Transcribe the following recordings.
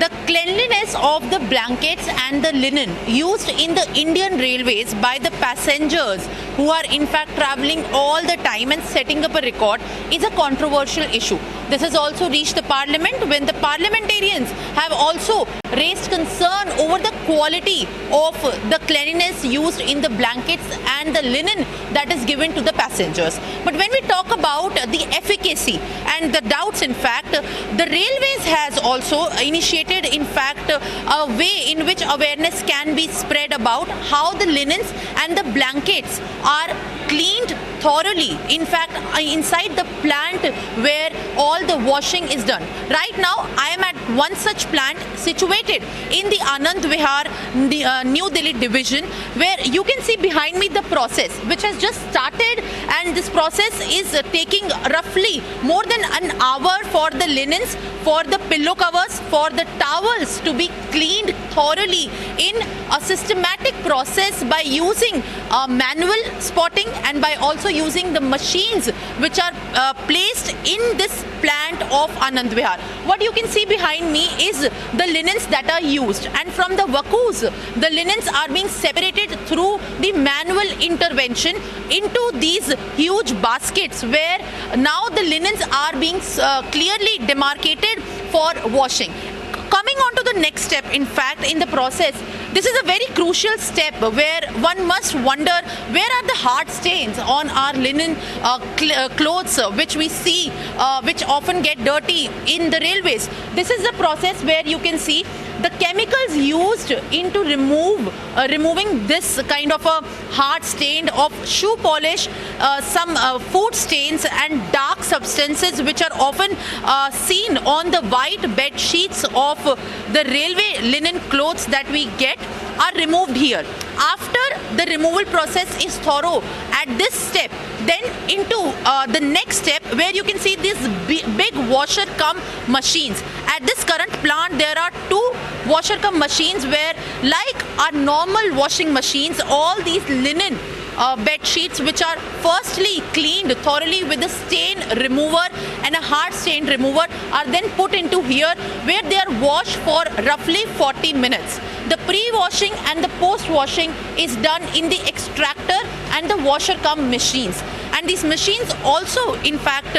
The cleanliness of the blankets and the linen used in the Indian Railways by the passengers who are in fact travelling all the time and setting up a record is a controversial issue. This has also reached the parliament when the parliamentarians have also raised concern over the quality of the cleanliness used in the blankets and the linen that is given to the passengers. But when we talk about the efficacy and the doubts, in fact, the railways has also initiated in fact a way in which awareness can be spread about how the linens and the blankets are cleaned thoroughly, in fact inside the plant where all the washing is done. Right now I am at one such plant situated in the Anand Vihar New Delhi division, where you can see behind me the process which has just started, and this process is taking roughly more than an hour for the linens, for the pillow covers, for the towels to be cleaned thoroughly in a systematic process by using manual spotting and by also using the machines which are placed in this plant of Anand Vihar. What you can see behind me is the linens that are used, and from the vacuums the linens are being separated through the manual intervention into these huge baskets where now the linens are being clearly demarcated for washing. Coming on to the next step, in fact, in the process, this is a very crucial step where one must wonder where are the hard stains on our linen clothes which we see which often get dirty in the railways. This is the process where you can see the chemicals used into removing this kind of a hard stain of shoe polish, some food stains and dark substances which are often seen on the white bed sheets of the railway linen clothes that we get are removed here. After the removal process is thorough at this step, then into the next step where you can see these big washer cum machines. At this current plant there are two washer cum machines where, like our normal washing machines, all these linen bed sheets which are firstly cleaned thoroughly with a stain remover and a hard stain remover are then put into here where they are washed for roughly 40 minutes. The pre-washing and the post-washing is done in the extractor and the washer cum machines, and these machines also in fact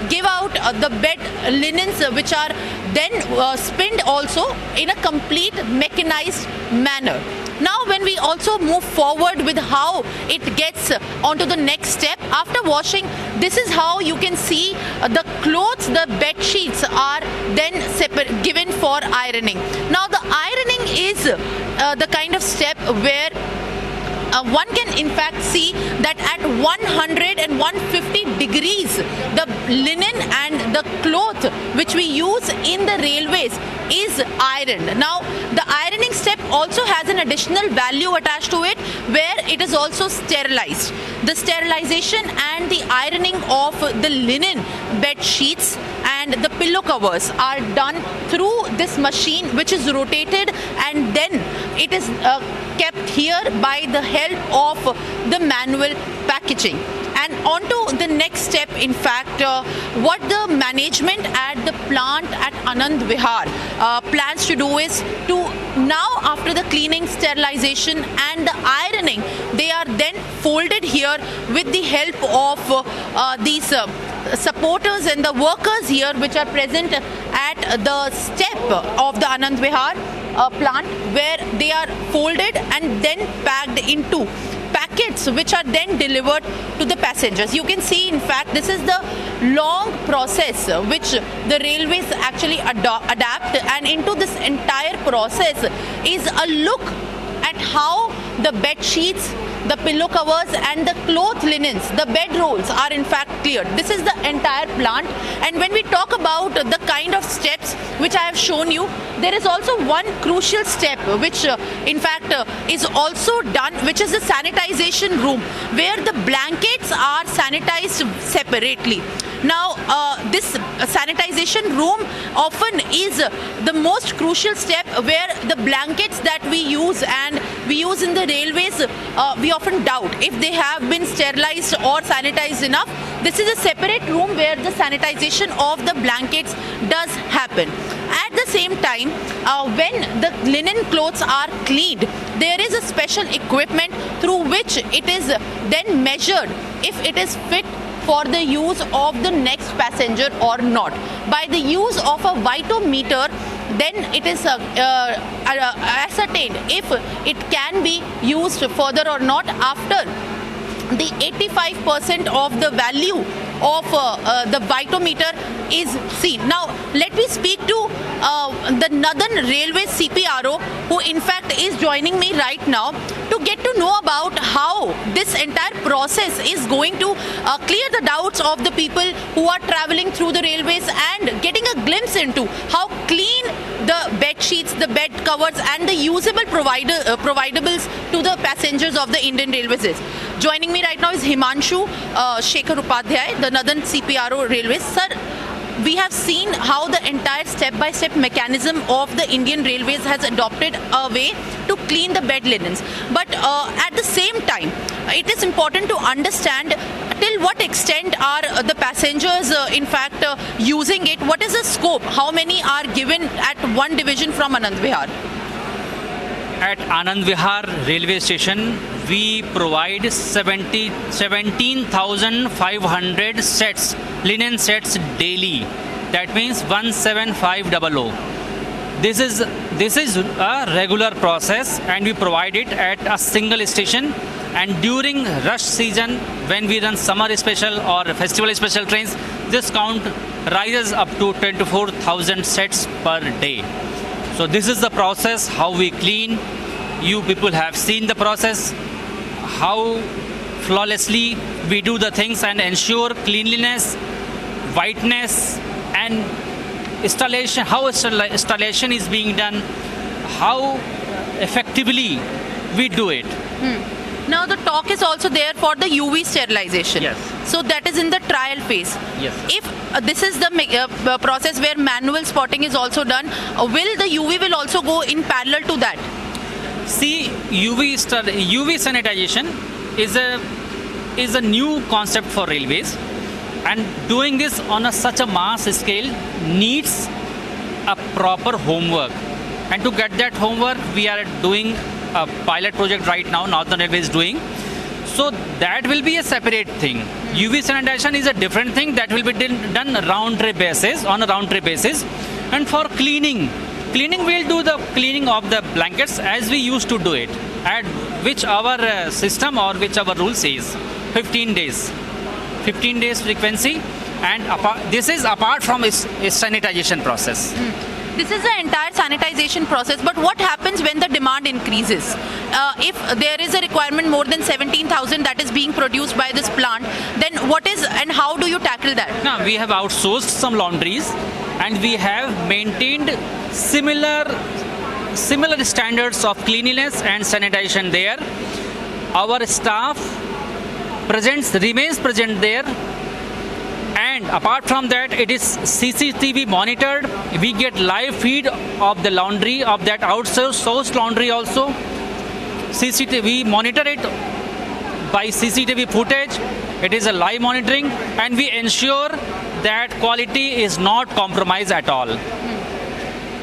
give out the bed linens which are then spinned also in a complete mechanized manner. Now when we also move forward with how it gets onto the next step, after washing, this is how you can see the clothes, the bed sheets are then given for ironing. Now the ironing is the kind of step where one can in fact see that at 100 and 150 degrees the linen and the cloth which we use in the railways is ironed. Now the ironing step also has an additional value attached to it where it is also sterilized. The sterilization and the ironing of the linen bed sheets and the pillow covers are done through this machine which is rotated, and then it is kept here by the help of the manual packaging. And on to the next step, in fact, what the management at the plant at Anand Vihar plans to do is to now, after the cleaning, sterilization and the ironing, they are then folded here with the help of these supporters and the workers here which are present at the step of the Anand Vihar plant, where they are folded and then packed into packets which are then delivered to the passengers. You can see in fact this is the long process which the railways actually adapt, and into this entire process is a look at how the bed sheets, the pillow covers and the cloth linens, the bed rolls are in fact cleared. This is the entire plant, and when we talk about the kind of steps which I have shown you, there is also one crucial step which in fact is also done, which is the sanitization room where the blankets are sanitized separately. Now this sanitization room often is the most crucial step where the blankets that we use and we use in the railways, we often doubt if they have been sterilized or sanitized enough. This is a separate room where the sanitization of the blankets does happen. At the same time, when the linen clothes are cleaned, there is a special equipment through which it is then measured if it is fit for the use of the next passenger or not. By the use of a vitometer, then it is ascertained if it can be used further or not after the 85% of the value of the vitometer is seen. Now, let me speak to the Northern Railway CPRO, who in fact is joining me right now, to get to know about how this entire process is going to clear the doubts of the people who are traveling through the railways and getting a glimpse into how clean the bed sheets, the bed covers and the usable providables to the passengers of the Indian Railways is. Joining me right now is Himanshu Shekhar Upadhyay, the Northern CPRO Railways. Sir, we have seen how the entire step-by-step mechanism of the Indian Railways has adopted a way to clean the bed linens. But at the same time, it is important to understand till what extent are the passengers in fact using it. What is the scope? How many are given at one division from Anand Vihar? At Anand Vihar railway station, we provide 17,500 sets, linen sets daily. That means 17500. This is a regular process, and we provide it at a single station. And during rush season, when we run summer special or festival special trains, this count rises up to 24,000 sets per day. So this is the process how we clean. You people have seen the process, how flawlessly we do the things and ensure cleanliness, whiteness and installation, how installation is being done, how effectively we do it. Now the talk is also there for the UV sterilization. Yes. So that is in the trial phase. Yes. If this is the process where manual spotting is also done, will the UV will also go in parallel to that? See, UV sanitization is a new concept for railways, and doing this on such a mass scale needs a proper homework. And to get that homework, we are doing a pilot project right now, Northern Railway is doing. So that will be a separate thing. UV sanitization is a different thing that will be done on a round trip basis. And for cleaning we'll do the cleaning of the blankets as we used to do it, at which our system or which our rule says 15 days frequency, and this is apart from its sanitization process. This is the entire sanitization process, but what happens when the demand increases? If there is a requirement more than 17,000 that is being produced by this plant, then what is and how do you tackle that? Now, we have outsourced some laundries and we have maintained similar standards of cleanliness and sanitation there. Our staff remains present there. And apart from that, it is CCTV monitored. We get live feed of the laundry, of that outsourced laundry also. We monitor it by CCTV footage. It is a live monitoring, and we ensure that quality is not compromised at all.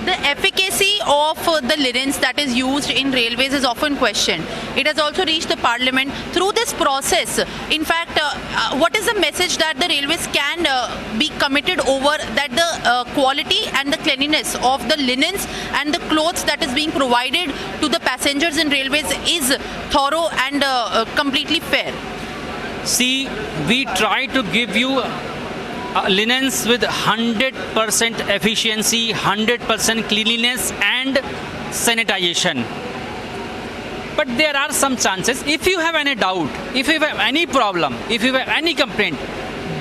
The efficacy of the linens that is used in railways is often questioned. It has also reached the parliament. Through this process, in fact, what is the message that the railways can be committed over, that the quality and the cleanliness of the linens and the clothes that is being provided to the passengers in railways is thorough and completely fair? See, we try to give you linens with 100% efficiency, 100% cleanliness and sanitization. But there are some chances. If you have any doubt, if you have any problem, if you have any complaint,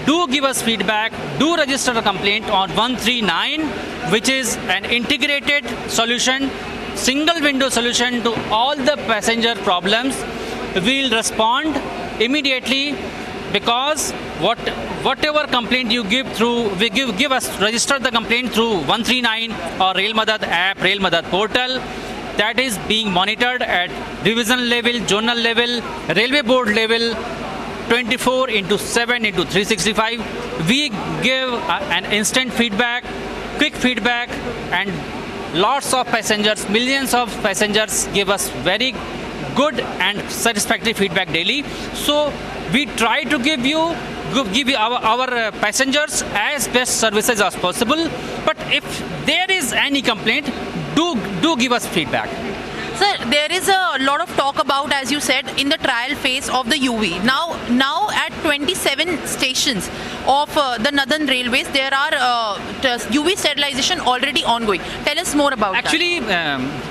do give us feedback, do register a complaint on 139, which is an integrated solution, single window solution to all the passenger problems. We will respond immediately, because whatever complaint you give through, give us, register the complaint through 139 or Rail Madad app, Rail Madad portal. That is being monitored at division level, zonal level, railway board level, 24/7/365. We give an instant feedback. quick feedback, and lots of passengers, millions of passengers give us very good and satisfactory feedback daily. So we try to give you our passengers as best services as possible. But if there is any complaint, do give us feedback. Sir, there is a lot of talk about, as you said, in the trial phase of the UV. Now at 27 stations of the Northern Railways, there are UV sterilization already ongoing. Tell us more about Actually,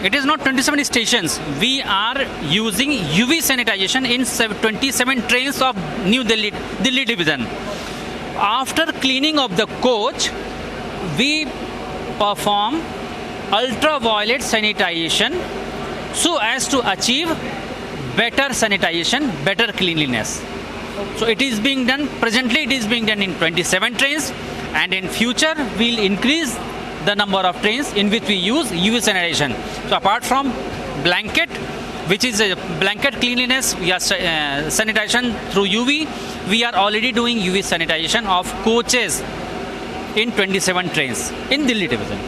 it is not 27 stations. We are using UV sanitization in 27 trains of New Delhi division. After cleaning of the coach, we perform ultraviolet sanitization so as to achieve better sanitization, better cleanliness. So it is being done, presently it is being done in 27 trains, and in future we'll increase the number of trains in which we use UV sanitization. So apart from blanket, which is a blanket cleanliness, we are sanitization through UV, we are already doing UV sanitization of coaches in 27 trains in Delhi division.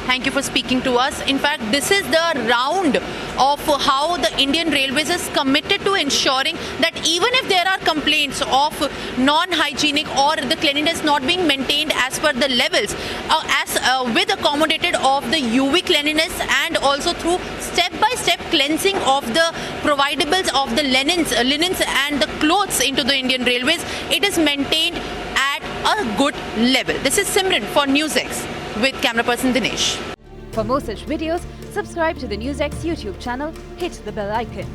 Thank you for speaking to us. In fact, this is the round of how the Indian Railways is committed to ensuring that even if there are complaints of non-hygienic or the cleanliness not being maintained as per the levels, with accommodated of the UV cleanliness and also through step-by-step cleansing of the providables of the linens and the clothes into the Indian Railways, it is maintained at a good level. This is Simran for NewsX with camera person Dinesh. For more such videos, subscribe to the NewsX YouTube channel, hit the bell icon.